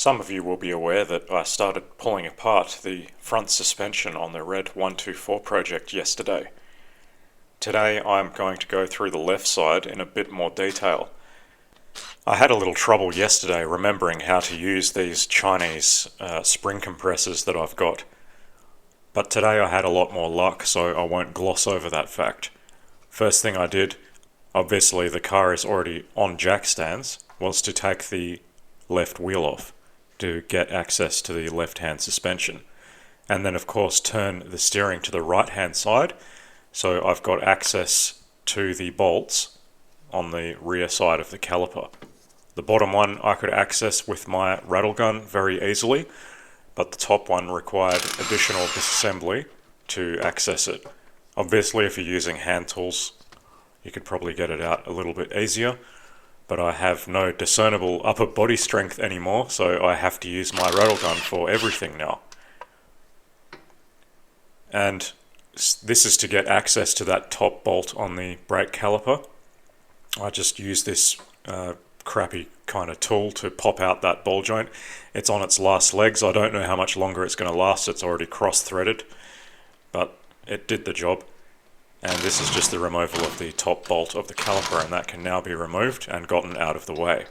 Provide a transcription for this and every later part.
Some of you will be aware that I started pulling apart the front suspension on the w124 project yesterday. Today I'm going to go through the left side in a bit more detail. I had a little trouble yesterday remembering how to use these Chinese spring compressors that I've got, but today I had a lot more luck, so I won't gloss over that fact. First thing I did, obviously the car is already on jack stands, was to take the left wheel off to get access to the left-hand suspension, and then of course turn the steering to the right-hand side so I've got access to the bolts on the rear side of the caliper. The bottom one I could access with my rattle gun very easily, but the top one required additional disassembly to access it. Obviously if you're using hand tools you could probably get it out a little bit easier, but I have no discernible upper body strength anymore, so I have to use my rattle gun for everything now. And this is to get access to that top bolt on the brake caliper. I just use this crappy kind of tool to pop out that ball joint. It's on its last legs. I don't know how much longer it's going to last. It's already cross-threaded, but it did the job. And this is just the removal of the top bolt of the caliper, and that can now be removed and gotten out of the way.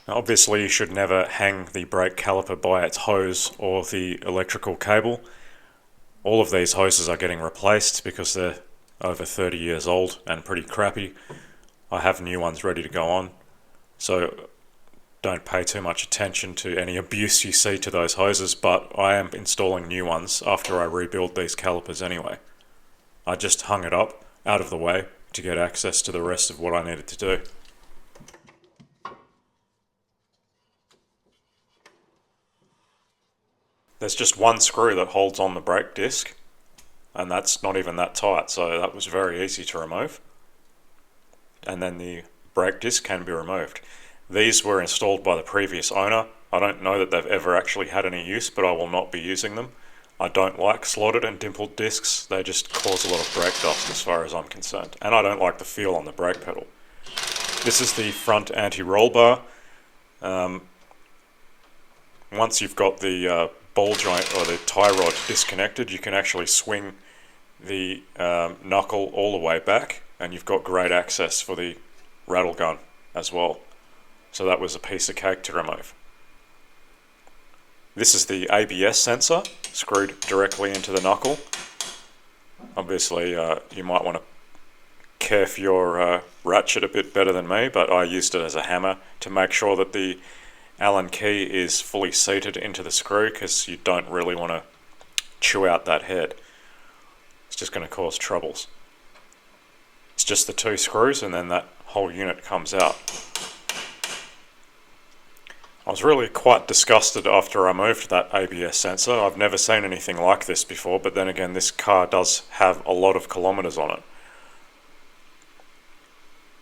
Now, obviously you should never hang the brake caliper by its hose or the electrical cable. All of these hoses are getting replaced because they're over 30 years old and pretty crappy. I have new ones ready to go on, so don't pay too much attention to any abuse you see to those hoses, but I am installing new ones after I rebuild these calipers anyway. I just hung it up out of the way to get access to the rest of what I needed to do. There's just one screw that holds on the brake disc, and that's not even that tight, so that was very easy to remove. And then the brake disc can be removed. These were installed by the previous owner. I don't know that they've ever actually had any use, but I will not be using them. I don't like slotted and dimpled discs. They just cause a lot of brake dust as far as I'm concerned. And I don't like the feel on the brake pedal. This is the front anti-roll bar. Once you've got the ball joint or the tie rod disconnected, you can actually swing the knuckle all the way back, and you've got great access for the rattle gun as well. So that was a piece of cake to remove. This is the ABS sensor screwed directly into the knuckle. Obviously you might want to kerf your ratchet a bit better than me, but I used it as a hammer to make sure that the Allen key is fully seated into the screw, because you don't really want to chew out that head. It's just going to cause troubles. It's just the two screws and then that whole unit comes out. I was really quite disgusted after I moved that ABS sensor. I've never seen anything like this before, but then again this car does have a lot of kilometers on it.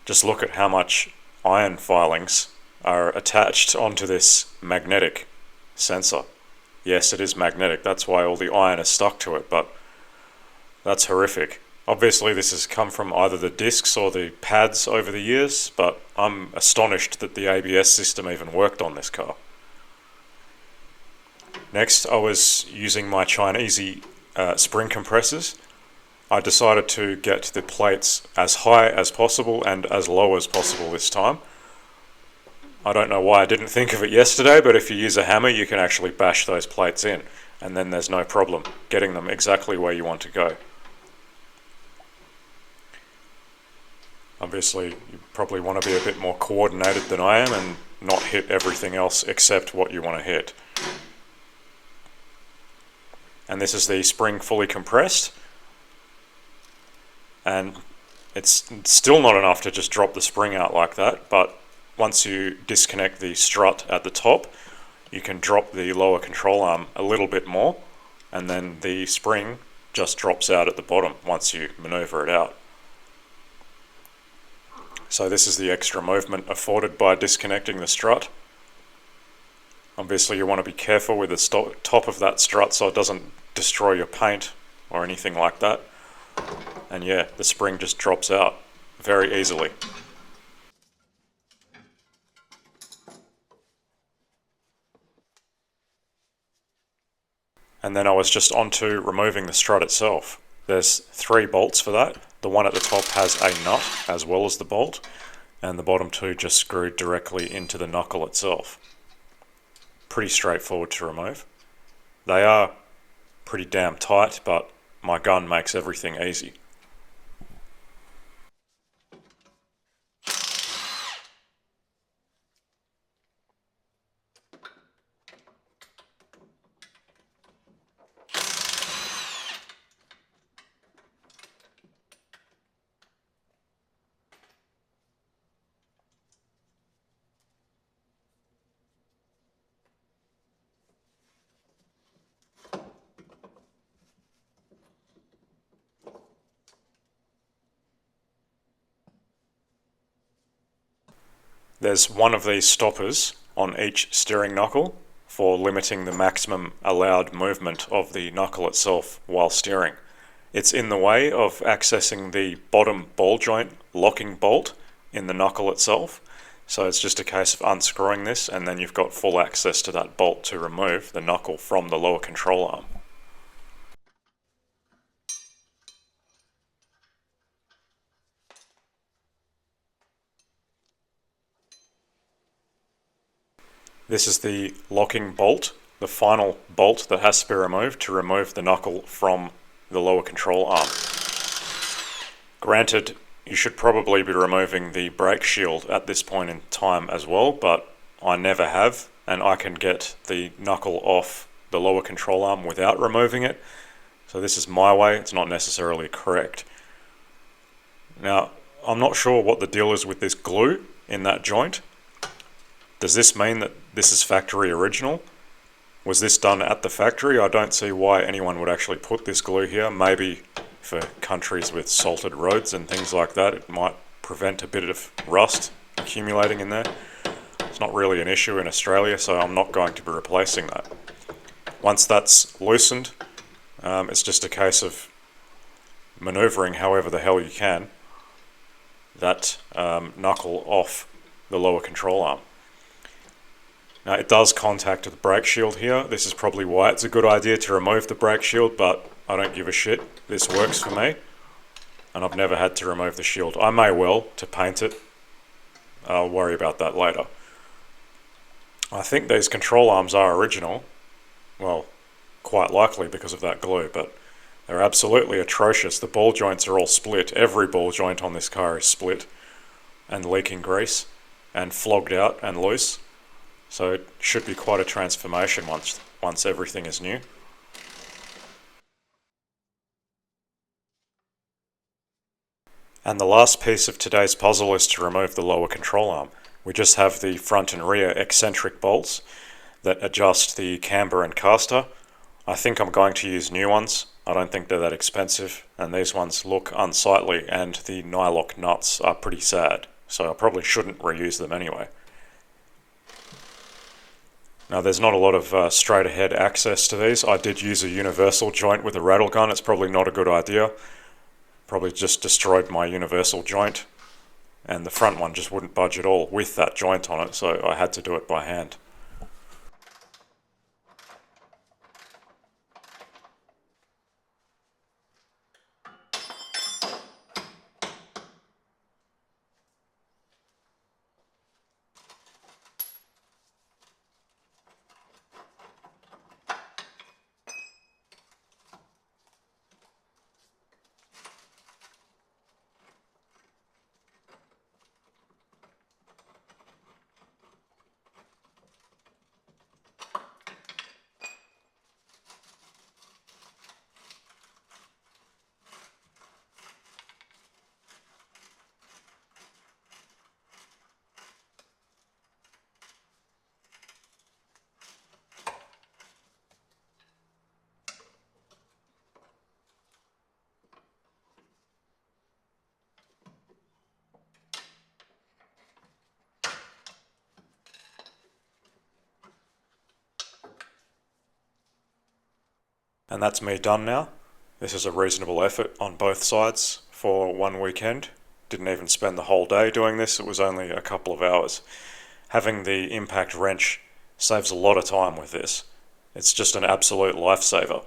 Just look at how much iron filings are attached onto this magnetic sensor. Yes, it is magnetic, that's why all the iron is stuck to it, but that's horrific. Obviously this has come from either the discs or the pads over the years, but I'm astonished that the ABS system even worked on this car. Next, I was using my Chinese spring compressors. I decided to get the plates as high as possible and as low as possible this time. I don't know why I didn't think of it yesterday, but if you use a hammer you can actually bash those plates in, and then there's no problem getting them exactly where you want to go. Obviously you probably want to be a bit more coordinated than I am and not hit everything else except what you want to hit. And this is the spring fully compressed, and it's still not enough to just drop the spring out like that, but once you disconnect the strut at the top you can drop the lower control arm a little bit more, and then the spring just drops out at the bottom once you maneuver it out. So this is the extra movement afforded by disconnecting the strut. Obviously you want to be careful with the top of that strut so it doesn't destroy your paint or anything like that. and yeah, the spring just drops out very easily. And then I was just onto removing the strut itself. There's 3 bolts for that. The one at the top has a nut as well as the bolt, and the bottom 2 just screwed directly into the knuckle itself. Pretty straightforward to remove. They are pretty damn tight, but my gun makes everything easy. There's one of these stoppers on each steering knuckle for limiting the maximum allowed movement of the knuckle itself while steering. It's in the way of accessing the bottom ball joint locking bolt in the knuckle itself, so it's just a case of unscrewing this and then you've got full access to that bolt to remove the knuckle from the lower control arm. This is the locking bolt, the final bolt that has to be removed to remove the knuckle from the lower control arm. Granted, you should probably be removing the brake shield at this point in time as well, but I never have, and I can get the knuckle off the lower control arm without removing it. So this is my way, it's not necessarily correct. Now, I'm not sure what the deal is with this glue in that joint. Does this mean that this is factory original? Was this done at the factory? I don't see why anyone would actually put this glue here. Maybe for countries with salted roads and things like that, it might prevent a bit of rust accumulating in there. It's not really an issue in Australia, so I'm not going to be replacing that. Once that's loosened, it's just a case of maneuvering however the hell you can that knuckle off the lower control arm. Now it does contact the brake shield here. This is probably why it's a good idea to remove the brake shield, but I don't give a shit. This works for me, and I've never had to remove the shield. I may well to paint it. I'll worry about that later. I think these control arms are original. Well, quite likely because of that glue, but they're absolutely atrocious. The ball joints are all split. Every ball joint on this car is split and leaking grease and flogged out and loose. So it should be quite a transformation once everything is new. And the last piece of today's puzzle is to remove the lower control arm. We just have the front and rear eccentric bolts that adjust the camber and caster. I think I'm going to use new ones. I don't think they're that expensive, and these ones look unsightly, and the nylock nuts are pretty sad, so I probably shouldn't reuse them anyway. Now there's not a lot of straight ahead access to these. I did use a universal joint with a rattle gun. It's probably not a good idea. Probably just destroyed my universal joint, and the front one just wouldn't budge at all with that joint on it, so I had to do it by hand. And that's me done now. This is a reasonable effort on both sides for one weekend. Didn't even spend the whole day doing this, it was only a couple of hours. Having the impact wrench saves a lot of time with this. It's just an absolute lifesaver.